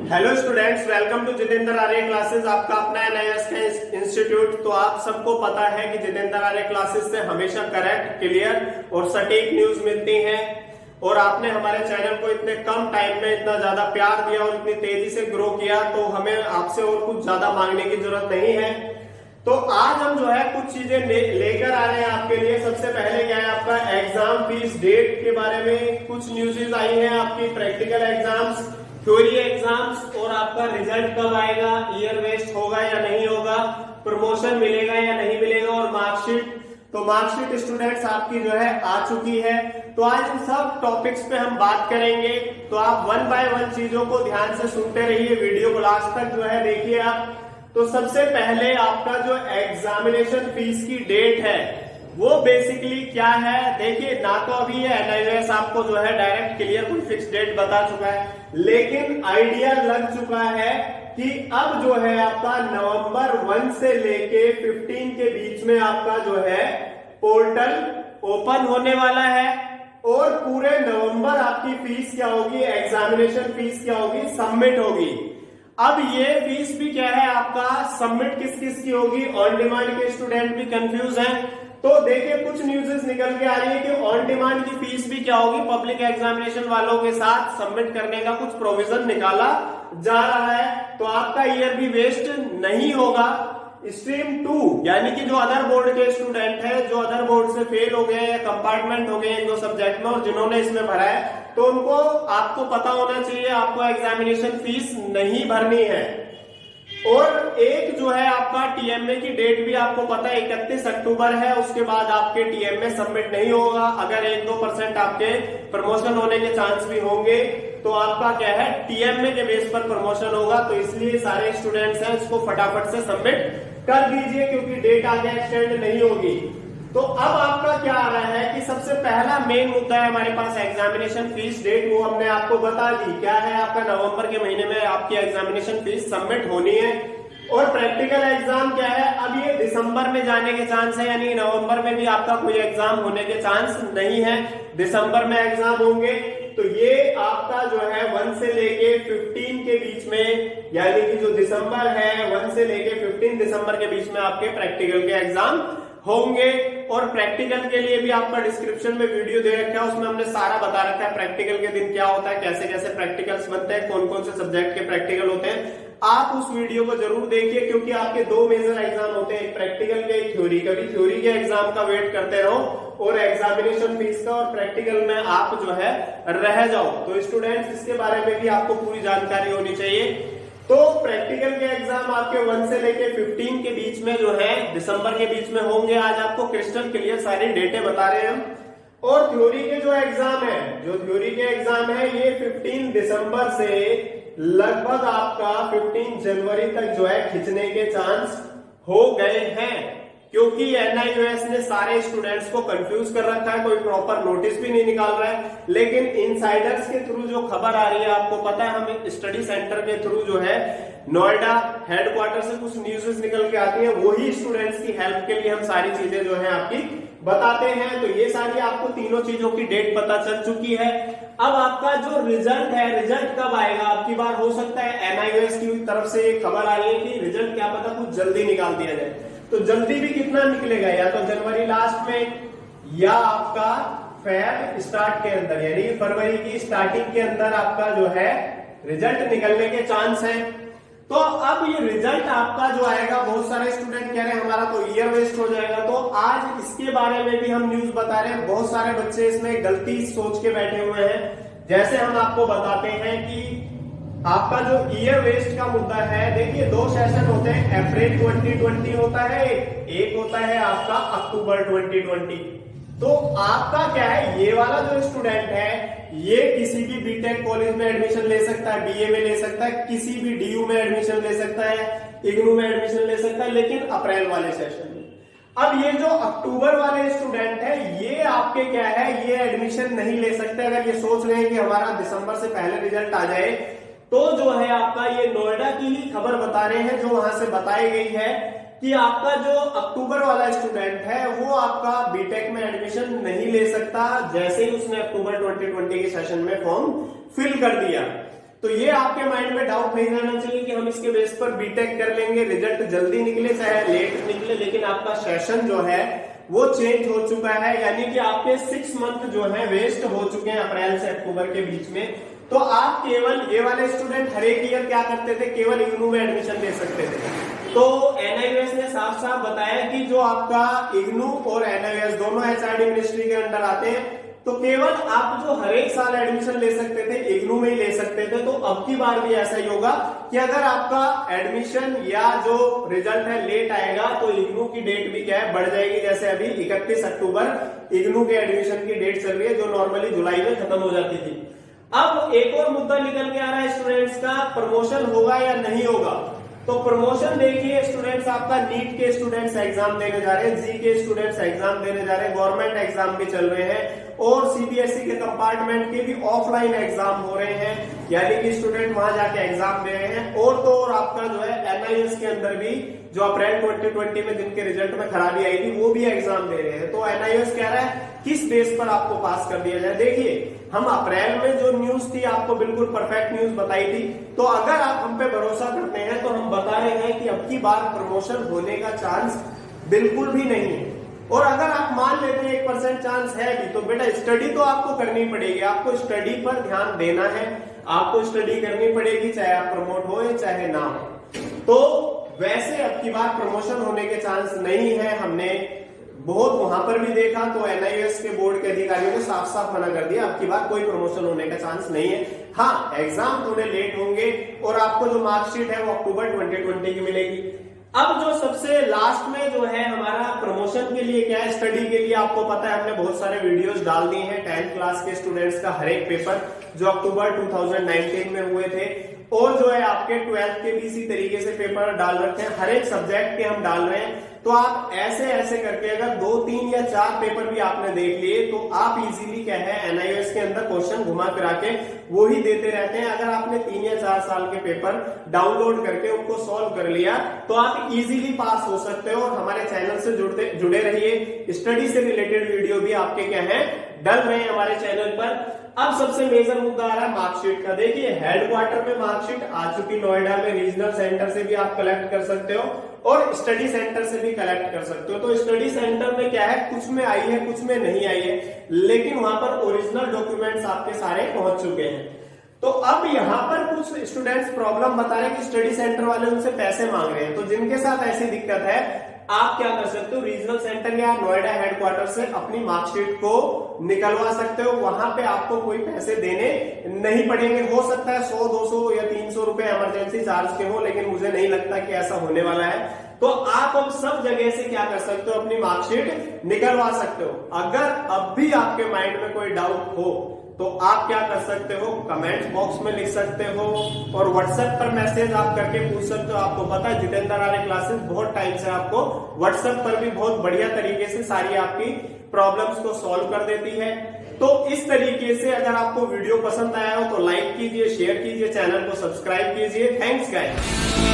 Hello students, welcome to Jitendra Arya classes. आपका अपना NIS का इंस्टीट्यूट। तो आप सबको पता है कि जितेंद्र आर्य क्लासेस से हमेशा करेक्ट, क्लियर और सटीक न्यूज मिलती है। और आपने हमारे चैनल को इतने कम टाइम में इतना ज्यादा प्यार दिया और इतनी तेजी से ग्रो किया, तो हमें आपसे और कुछ ज्यादा मांगने की जरूरत नहीं है। तो आज हम जो है कुछ चीजें लेकर आ रहे हैं आपके लिए। सबसे पहले क्या है, आपका एग्जाम फीस डेट के बारे में कुछ न्यूज़ेस आई हैं। आपकी प्रैक्टिकल एग्जाम्स, थ्योरी एग्जाम्स और आपका रिजल्ट कब आएगा, ईयर वेस्ट होगा या नहीं होगा, प्रमोशन मिलेगा या नहीं मिलेगा, और मार्कशीट। तो मार्कशीट स्टूडेंट्स आपकी जो है आ चुकी है। तो आज इन सब टॉपिक्स पे हम बात करेंगे। तो आप वन बाय वन चीजों को ध्यान से सुनते रहिए, वीडियो को लास्ट तक जो है देखिए आप। तो सबसे पहले आपका जो एग्जामिनेशन फीस की डेट है वो बेसिकली क्या है, देखिए ना तो अभी ये एनआईएस आपको जो है डायरेक्ट क्लियर कोई फिक्स डेट बता चुका है, लेकिन आइडिया लग चुका है कि अब जो है आपका नवंबर 1 से लेके 15 के बीच में आपका जो है पोर्टल ओपन होने वाला है। और पूरे नवंबर आपकी फीस क्या होगी, एग्जामिनेशन फीस क्या होगी, सबमिट होगी। अब ये फीस भी क्या है आपका, सबमिट किस किस की होगी, ऑन डिमांड के स्टूडेंट भी कंफ्यूज हैं। तो देखिए कुछ न्यूज़ेस निकल के आ रही है कि ऑन डिमांड की फीस भी क्या होगी, पब्लिक एग्जामिनेशन वालों के साथ सबमिट करने का कुछ प्रोविजन निकाला जा रहा है। तो आपका ईयर भी वेस्ट नहीं होगा। स्ट्रीम 2 यानी कि जो अदर बोर्ड के स्टूडेंट है, जो अदर बोर्ड से फेल हो गए या कंपार्टमेंट हो गए इन दो सब्जेक्ट में और जिन्होंने इसमें भरा है, तो उनको आपको पता होना चाहिए आपको एग्जामिनेशन फीस नहीं भरनी है। और एक जो है आपका टीएमए की डेट भी आपको पता है 31 अक्टूबर है। उसके बाद आपके टीएमए सबमिट नहीं होगा। अगर 1-2% आपके प्रमोशन होने के चांस भी होंगे तो आपका क्या है, टीएमए के बेस पर प्रमोशन होगा। तो इसलिए सारे स्टूडेंट्स हैं इसको फटाफट से सबमिट कर दीजिए, क्योंकि डेट आगे एक्सटेंड नहीं होगी। तो अब आपका क्या आ रहा है कि सबसे पहला मेन मुद्दा है हमारे पास एग्जामिनेशन फीस डेट, वो हमने आपको बता दी। क्या है आपका, नवंबर के महीने में आपकी एग्जामिनेशन फीस सबमिट होनी है। और प्रैक्टिकल एग्जाम क्या है, अब ये दिसंबर में जाने के चांस है, यानी नवंबर में भी आपका कोई एग्जाम होने के चांस नहीं है, दिसंबर में एग्जाम होंगे। तो ये आपका जो है 1 से लेके 15 के बीच में, यानी कि जो दिसंबर है 1 से लेके 15 दिसंबर के बीच में आपके प्रैक्टिकल के एग्जाम होंगे। और प्रैक्टिकल के लिए भी आपका डिस्क्रिप्शन में वीडियो दे रखा है, उसमें हमने सारा बता रखा है प्रैक्टिकल के दिन क्या होता है, कैसे कैसे प्रैक्टिकल्स बनते हैं, कौन कौन से सब्जेक्ट के प्रैक्टिकल होते हैं। आप उस वीडियो को जरूर देखिए, क्योंकि आपके दो मेजर एग्जाम होते हैं, एक प्रैक्टिकल के एक थ्योरी का। भी थ्योरी के एग्जाम का वेट करते रहो और एग्जामिनेशन फीस का, और प्रैक्टिकल में आप जो है रह जाओ। तो स्टूडेंट्स इसके बारे में भी आपको पूरी जानकारी होनी चाहिए। तो प्रैक्टिकल के एग्जाम आपके 1 से लेके 15 के बीच में जो है दिसंबर के बीच में होंगे। आज आपको क्रिस्टल क्लियर सारी डेटें बता रहे हैं हम। और थ्योरी के जो एग्जाम है, जो थ्योरी के एग्जाम है, ये 15 दिसंबर से लगभग आपका 15 जनवरी तक जो है खिंचने के चांस हो गए हैं, क्योंकि एनआईओएस ने सारे स्टूडेंट्स को कंफ्यूज कर रखा है, कोई प्रॉपर नोटिस भी नहीं निकाल रहा है। लेकिन इनसाइडर्स के थ्रू जो खबर आ रही है, आपको पता है हम स्टडी सेंटर के थ्रू जो है नोएडा हेडक्वार्टर से कुछ न्यूज़ेस निकल के आती है, वही स्टूडेंट्स की हेल्प के लिए हम सारी चीजें जो है आपकी बताते हैं। तो ये सारी आपको तीनों चीजों की डेट पता चल चुकी है। अब आपका जो रिजल्ट है, रिजल्ट कब आएगा, आपकी बार हो सकता है एनआईओएस की तरफ से खबर आ रही है कि रिजल्ट क्या पता कुछ जल्दी निकाल दिया जाए। तो जल्दी भी कितना निकलेगा, या तो जनवरी लास्ट में या आपका फेब स्टार्ट के अंदर, यानी फरवरी की स्टार्टिंग के अंदर आपका जो है रिजल्ट निकलने के चांस है। तो अब ये रिजल्ट आपका जो आएगा, बहुत सारे स्टूडेंट कह रहे हैं हमारा तो ईयर वेस्ट हो जाएगा। तो आज इसके बारे में भी हम न्यूज बता रहे हैं। बहुत सारे बच्चे इसमें गलती सोच के बैठे हुए हैं। जैसे हम आपको बताते हैं कि आपका जो ईयर वेस्ट का मुद्दा है, देखिए 2 सेशन होते हैं, अप्रैल 2020 होता है, एक होता है आपका अक्टूबर 2020। तो आपका क्या है, ये वाला जो स्टूडेंट है ये किसी भी बीटेक कॉलेज में एडमिशन ले सकता है, बीए में ले सकता है, किसी भी डीयू में एडमिशन ले सकता है, इग्नू में एडमिशन ले सकता है, लेकिन अप्रैल वाले सेशन में। अब ये जो अक्टूबर वाले स्टूडेंट है, ये आपके क्या है, ये एडमिशन नहीं ले सकते। अगर ये सोच रहे हैं कि हमारा दिसंबर से पहले रिजल्ट आ जाए, तो जो है आपका ये नोएडा की ही खबर बता रहे हैं, जो वहां से बताई गई है कि आपका जो अक्टूबर वाला स्टूडेंट है वो आपका बीटेक में एडमिशन नहीं ले सकता, जैसे ही उसने अक्टूबर 2020 के सेशन में फॉर्म फिल कर दिया। तो ये आपके माइंड में डाउट नहीं रहना चाहिए कि हम इसके बेस पर बीटेक कर लेंगे, रिजल्ट जल्दी निकले चाहे लेट निकले, लेकिन आपका सेशन जो है वो चेंज हो चुका है, यानी कि आपके 6 मंथ जो है वेस्ट हो चुके हैं अप्रैल से अक्टूबर के बीच में। तो आप केवल ये वाले स्टूडेंट हर एक ईयर क्या करते थे, केवल इग्नू में एडमिशन ले सकते थे। तो एनआईओएस ने साफ साफ बताया कि जो आपका इग्नू और एनआईओएस दोनों एचआरडी मिनिस्ट्री के अंडर आते हैं, तो केवल आप जो हर एक साल एडमिशन ले सकते थे इग्नू में ही ले सकते थे। तो अब की बार भी ऐसा ही होगा कि अगर आपका एडमिशन या जो रिजल्ट है लेट आएगा तो इग्नू की डेट भी क्या है बढ़ जाएगी। जैसे अभी 31 अक्टूबर इग्नू के एडमिशन की डेट चल रही है, जो नॉर्मली जुलाई में खत्म हो जाती थी। अब एक और मुद्दा निकल के आ रहा है स्टूडेंट्स का, प्रमोशन होगा या नहीं होगा। तो प्रमोशन देखिए स्टूडेंट्स, आपका नीट के स्टूडेंट्स एग्जाम देने जा रहे हैं, जी के स्टूडेंट्स एग्जाम देने जा रहे हैं, गवर्नमेंट एग्जाम भी चल रहे हैं और सीबीएसई के कंपार्टमेंट के भी ऑफलाइन एग्जाम हो रहे हैं, यानी कि स्टूडेंट वहां जाके एग्जाम दे रहे हैं। और तो और आपका जो है एनआईएस के अंदर भी जो अप्रैल 2020 में जिनके रिजल्ट में खराबी आई थी वो भी एग्जाम दे रहे हैं। तो एनआईएस कह रहा है किस बेस पर आपको पास कर दिया जाए। देखिए हम अप्रैल में जो न्यूज थी आपको बिल्कुल परफेक्ट न्यूज बताई थी, तो अगर आप हम पे भरोसा करते हैं तो हम बता रहे हैं कि अब की बार प्रमोशन होने का चांस बिल्कुल भी नहीं है। और अगर आप मान लेते हैं 1% चांस है भी, तो बेटा स्टडी तो आपको करनी पड़ेगी, आपको स्टडी पर ध्यान देना है, आपको स्टडी करनी पड़ेगी चाहे आप प्रमोट हो चाहे ना हो। तो वैसे अब की बार प्रमोशन होने के चांस नहीं है, हमने बहुत वहां पर भी देखा तो एनआईएस के बोर्ड के अधिकारियों ने साफ साफ मना कर दिया, अब की बार कोई प्रमोशन होने का चांस नहीं है। हाँ, एग्जाम थोड़े लेट होंगे और आपको जो मार्कशीट है वो अक्टूबर 2020 की मिलेगी। अब जो सबसे लास्ट में जो है हमारा प्रमोशन के लिए क्या है, स्टडी के लिए आपको पता है हमने बहुत सारे वीडियोस डाल दिए हैं 10th क्लास के स्टूडेंट्स का हर एक पेपर जो अक्टूबर 2019 में हुए थे, और जो है आपके 12th के भी इसी तरीके से पेपर डाल रखे हैं, हर एक सब्जेक्ट के हम डाल रहे हैं। तो आप ऐसे ऐसे करके अगर 2, 3 या 4 पेपर भी आपने देख लिए तो आप इजीली क्या है एनआईओएस के अंदर क्वेश्चन घुमा फिरा के वो ही देते रहते हैं। अगर आपने 3 या 4 साल के पेपर डाउनलोड करके उनको सॉल्व कर लिया तो आप इजीली पास हो सकते हो। और हमारे चैनल से जुड़े रहिए, स्टडी से रिलेटेड वीडियो भी आपके क्या है डल रहे हैं हमारे चैनल पर। अब सबसे मेजर मुद्दा आ रहा है मार्कशीट का। देखिए हेडक्वार्टर में मार्कशीट आ चुकी, नोएडा में रीजनल सेंटर से भी आप कलेक्ट कर सकते हो और स्टडी सेंटर से भी कलेक्ट कर सकते हो। तो स्टडी सेंटर में क्या है, कुछ में आई है कुछ में नहीं आई है, लेकिन वहां पर ओरिजिनल डॉक्यूमेंट्स आपके सारे पहुंच चुके हैं। तो अब यहाँ पर कुछ स्टूडेंट्स प्रॉब्लम बता रहे हैं कि स्टडी सेंटर वाले उनसे पैसे मांग रहे हैं। तो जिनके साथ ऐसी दिक्कत है आप क्या कर सकते हो, रीजनल सेंटर या नोएडा हेडक्वार्टर से अपनी मार्कशीट को निकलवा सकते हो। वहां पे आपको कोई पैसे देने नहीं पड़ेंगे। हो सकता है 100, 200 या 300 रुपए इमरजेंसी चार्ज के हो, लेकिन मुझे नहीं लगता कि ऐसा होने वाला है। तो आप अब सब जगह से क्या कर सकते हो, अपनी मार्कशीट निकलवा सकते हो। अगर अब भी आपके माइंड में कोई डाउट हो तो आप क्या कर सकते हो, कमेंट बॉक्स में लिख सकते हो और व्हाट्सएप पर मैसेज आप करके पूछ सकते हो। आपको पता है जितेंद्र आर्य क्लासेस बहुत टाइम से आपको व्हाट्सएप पर भी बहुत बढ़िया तरीके से सारी आपकी प्रॉब्लम्स को सॉल्व कर देती है। तो इस तरीके से अगर आपको वीडियो पसंद आया हो तो लाइक कीजिए, शेयर कीजिए, चैनल को सब्सक्राइब कीजिए। Thanks guys.